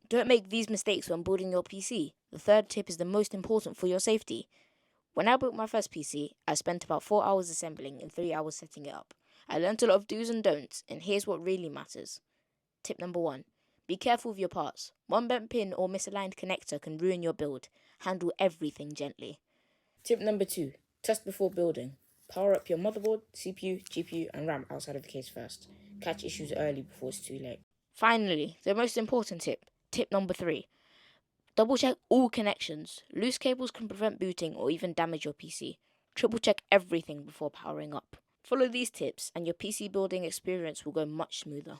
Don't make these mistakes when building your PC. The third tip is the most important for your safety. When I built my first PC, I spent about 4 hours assembling and 3 hours setting it up. I learned a lot of do's and don'ts, and here's what really matters. Tip number 1. Be careful with your parts. One bent pin or misaligned connector can ruin your build. Handle everything gently. Tip number 2. Test before building. Power up your motherboard, CPU, GPU, and RAM outside of the case first. Catch issues early before it's too late. Finally, the most important tip. Tip number 3. Double check all connections. Loose cables can prevent booting or even damage your PC. Triple check everything before powering up. Follow these tips and your PC building experience will go much smoother.